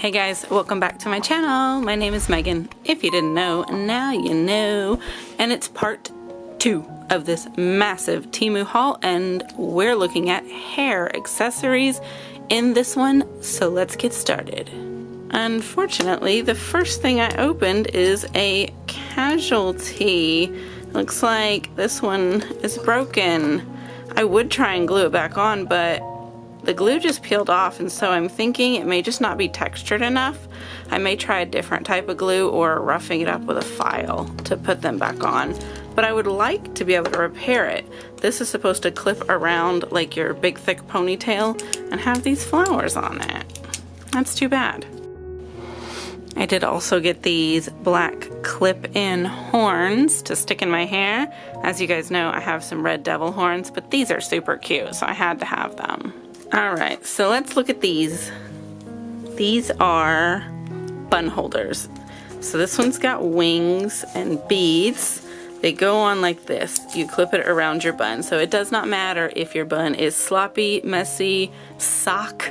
Hey guys, welcome back to my channel. My name is Megan. If you didn't know, now you know. And it's part 2 of this massive Temu haul, and we're looking at hair accessories in this one, so let's get started. Unfortunately, the first thing I opened is a casualty. Looks like this one is broken. I would try and glue it back on, but the glue just peeled off, and so I'm thinking it may just not be textured enough. I may try a different type of glue or roughing it up with a file to put them back on. But I would like to be able to repair it. This is supposed to clip around like your big thick ponytail and have these flowers on it. That's too bad. I did also get these black clip-in horns to stick in my hair. As you guys know, I have some red devil horns, but these are super cute, so I had to have them. Alright, so let's look at these. These are bun holders. So this one's got wings and beads. They go on like this. You clip it around your bun. So it does not matter if your bun is sloppy, messy, sock,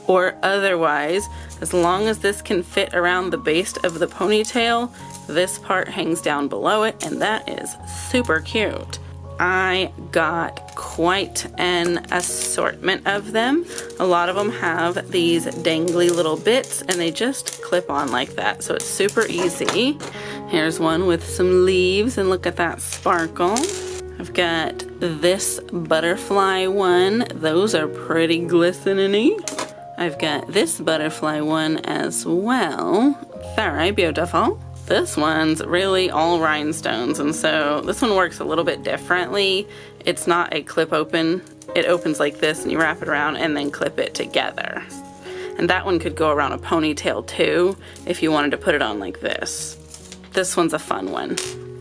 or otherwise. As long as this can fit around the base of the ponytail, this part hangs down below it, and that is super cute. I got quite an assortment of them. A lot of them have these dangly little bits, and they just clip on like that, so it's super easy. Here's one with some leaves, and look at that sparkle. I've got this butterfly one. Those are pretty glistening-y. I've got this butterfly one as well. Very beautiful. This one's really all rhinestones, and so this one works a little bit differently. It's not a clip open. It opens like this and you wrap it around and then clip it together. And that one could go around a ponytail too if you wanted to put it on like this. This one's a fun one.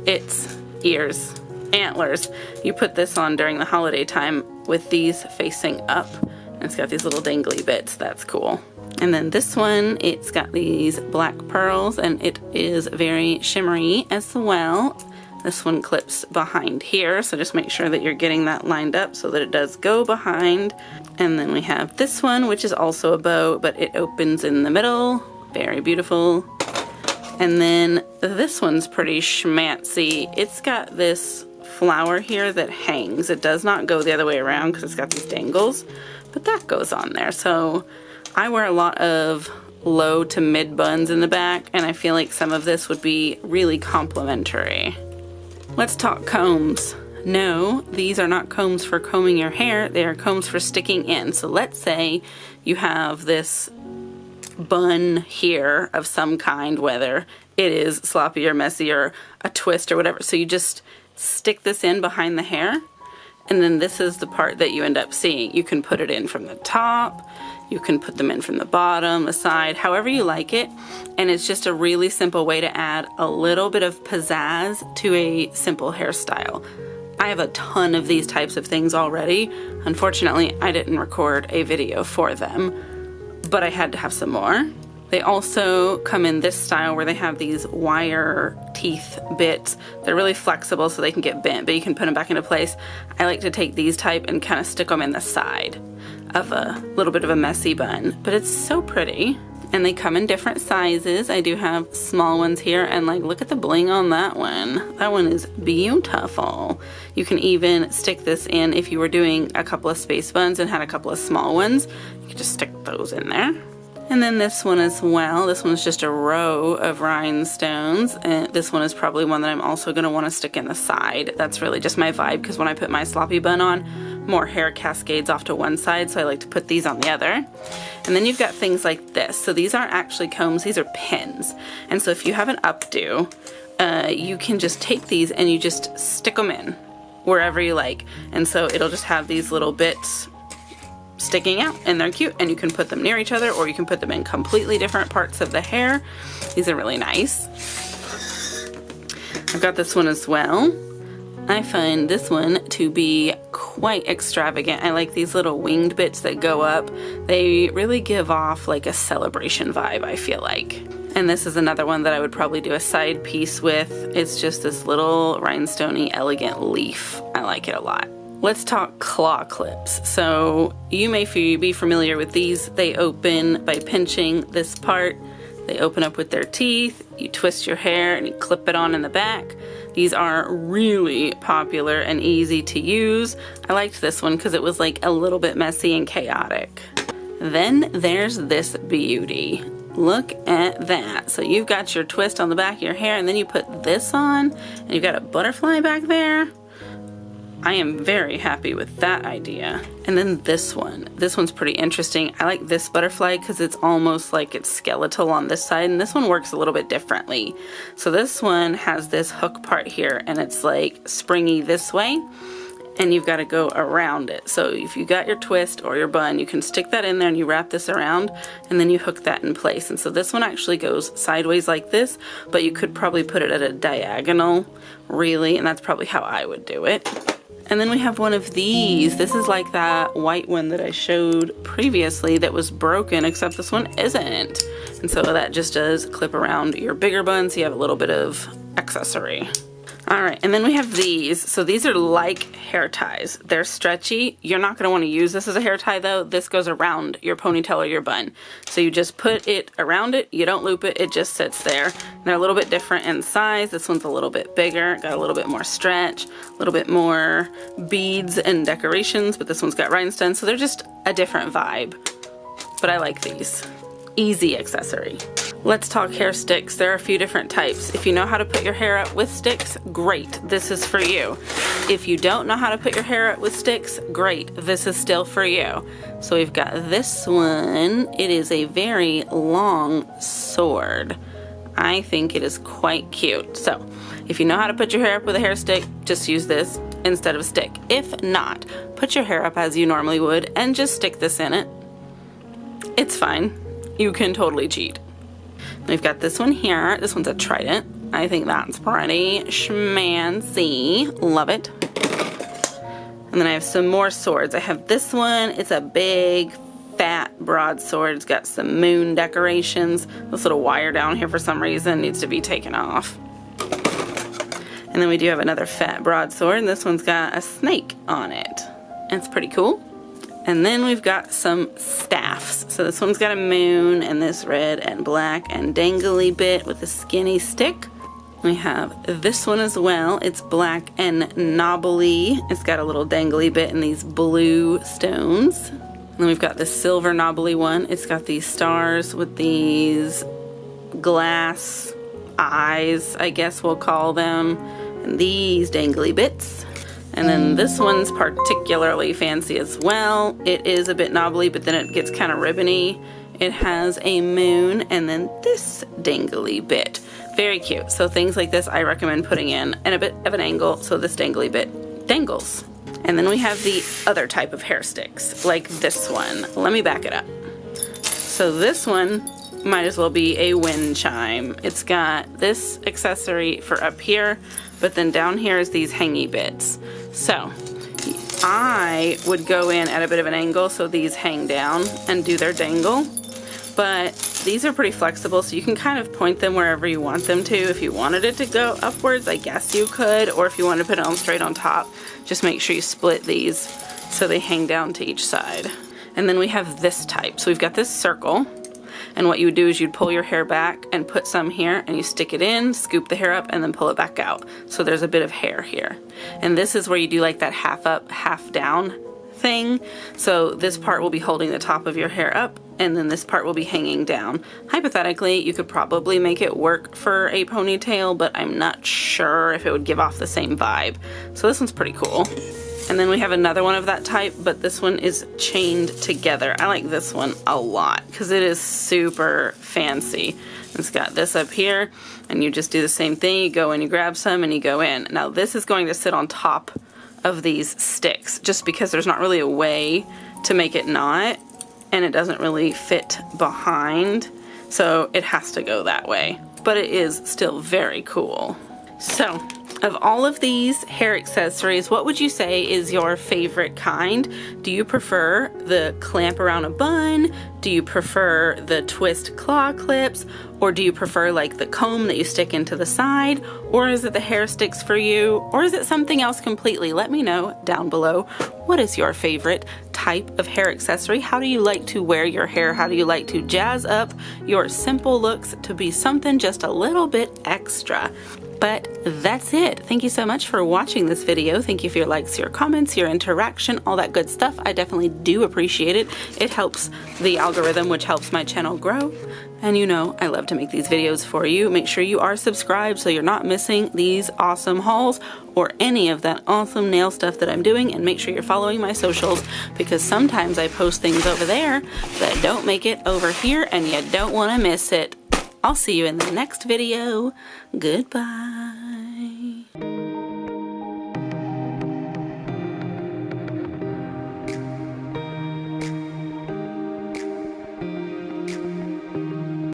It's ears, antlers. You put this on during the holiday time with these facing up. It's got these little dangly bits. That's cool. And then this one, it's got these black pearls, and it is very shimmery as well. This one clips behind here, so just make sure that you're getting that lined up so that it does go behind. And then we have this one, which is also a bow, but it opens in the middle. Very beautiful. And then this one's pretty schmancy. It's got this flower here that hangs. It does not go the other way around because it's got these dangles, but that goes on there. So I wear a lot of low to mid buns in the back, and I feel like some of this would be really complimentary. Let's talk combs. No, these are not combs for combing your hair. They are combs for sticking in. So let's say you have this bun here of some kind, whether it is sloppy or messy or a twist or whatever. So you just stick this in behind the hair, and then this is the part that you end up seeing. You can put it in from the top. You can put them in from the bottom, the side, however you like it. And it's just a really simple way to add a little bit of pizzazz to a simple hairstyle. I have a ton of these types of things already. Unfortunately, I didn't record a video for them, but I had to have some more. They also come in this style where they have these wire teeth bits. They're really flexible so they can get bent, but you can put them back into place. I like to take these type and kind of stick them in the side of a little bit of a messy bun, but it's so pretty. And they come in different sizes. I do have small ones here, and like, look at the bling on that one. That one is beautiful. You can even stick this in if you were doing a couple of space buns and had a couple of small ones. You can just stick those in there. And then this one as well. This one's just a row of rhinestones, and this one is probably one that I'm also going to want to stick in the side. That's really just my vibe, because when I put my sloppy bun on, more hair cascades off to one side, so I like to put these on the other. And then you've got things like this. So these aren't actually combs, these are pins. And so if you have an updo, you can just take these and you just stick them in wherever you like. And so it'll just have these little bits sticking out, and they're cute, and you can put them near each other, or you can put them in completely different parts of the hair. These are really nice. I've got this one as well. I find this one to be quite extravagant. I like these little winged bits that go up. They really give off like a celebration vibe, I feel like. And this is another one that I would probably do a side piece with. It's just this little rhinestoney elegant leaf. I like it a lot. Let's talk claw clips. So you may be familiar with these. They open by pinching this part. They open up with their teeth. You twist your hair and you clip it on in the back. These are really popular and easy to use. I liked this one because it was like a little bit messy and chaotic. Then there's this beauty. Look at that. So you've got your twist on the back of your hair, and then you put this on and you've got a butterfly back there. I am very happy with that idea. And then this one's pretty interesting. I like this butterfly because it's almost like it's skeletal on this side, and this one works a little bit differently. So this one has this hook part here, and it's like springy this way, and you've got to go around it. So if you got your twist or your bun, you can stick that in there and you wrap this around, and then you hook that in place. And so this one actually goes sideways like this, but you could probably put it at a diagonal, really, and that's probably how I would do it. And then we have one of these. This is like that white one that I showed previously that was broken, except this one isn't. And so that just does clip around your bigger bun, so you have a little bit of accessory. All right, and then we have these. So these are like hair ties. They're stretchy. You're not going to want to use this as a hair tie though. This goes around your ponytail or your bun. So you just put it around it. You don't loop it. It just sits there. They're a little bit different in size. This one's a little bit bigger. Got a little bit more stretch, a little bit more beads and decorations, but this one's got rhinestones. So they're just a different vibe. But I like these. Easy accessory. Let's talk hair sticks. There are a few different types. If you know how to put your hair up with sticks, great, this is for you. If you don't know how to put your hair up with sticks, great, this is still for you. So we've got this one. It is a very long sword. I think it is quite cute. So if you know how to put your hair up with a hair stick, just use this instead of a stick. If not, put your hair up as you normally would and just stick this in it. It's fine. You can totally cheat. We've got this one here. This one's a trident. I think that's pretty schmancy. Love it. And then I have some more swords. I have this one. It's a big, fat broadsword. It's got some moon decorations. This little wire down here for some reason needs to be taken off. And then we do have another fat broadsword, and this one's got a snake on it. It's pretty cool. And then we've got some staffs. So this one's got a moon and this red and black and dangly bit with a skinny stick. We have this one as well. It's black and knobbly. It's got a little dangly bit and these blue stones. And then we've got this silver knobbly one. It's got these stars with these glass eyes, I guess we'll call them, and these dangly bits. And then this one's particularly fancy as well. It is a bit knobbly, but then it gets kind of ribbony. It has a moon and then this dangly bit. Very cute. So things like this I recommend putting in a bit of an angle so this dangly bit dangles. And then we have the other type of hair sticks, like this one. Let me back it up. So this one might as well be a wind chime. It's got this accessory for up here, but then down here is these hangy bits. So I would go in at a bit of an angle so these hang down and do their dangle, but these are pretty flexible, so you can kind of point them wherever you want them to. If you wanted it to go upwards, I guess you could, or if you want to put it on straight on top, just make sure you split these so they hang down to each side. And then we have this type. So we've got this circle, and what you would do is you'd pull your hair back and put some here, and you stick it in, scoop the hair up, and then pull it back out. So there's a bit of hair here. And this is where you do like that half up, half down thing. So this part will be holding the top of your hair up, and then this part will be hanging down. Hypothetically, you could probably make it work for a ponytail, but I'm not sure if it would give off the same vibe. So this one's pretty cool. And then we have another one of that type, but this one is chained together. I like this one a lot because it is super fancy. It's got this up here, and you just do the same thing. You go in, you grab some, and you go in. Now this is going to sit on top of these sticks just because there's not really a way to make it not, and it doesn't really fit behind, so it has to go that way. But it is still very cool. So Of all of these hair accessories, what would you say is your favorite kind? Do you prefer the clamp around a bun? Do you prefer the twist claw clips? Or do you prefer like the comb that you stick into the side? Or is it the hair sticks for you? Or is it something else completely? Let me know down below. What is your favorite type of hair accessory? How do you like to wear your hair? How do you like to jazz up your simple looks to be something just a little bit extra? But that's it. Thank you so much for watching this video. Thank you for your likes, your comments, your interaction, all that good stuff. I definitely do appreciate it. It helps the algorithm, which helps my channel grow. And you know, I love to make these videos for you. Make sure you are subscribed so you're not missing these awesome hauls or any of that awesome nail stuff that I'm doing. And make sure you're following my socials, because sometimes I post things over there that don't make it over here and you don't want to miss it. I'll see you in the next video. Goodbye.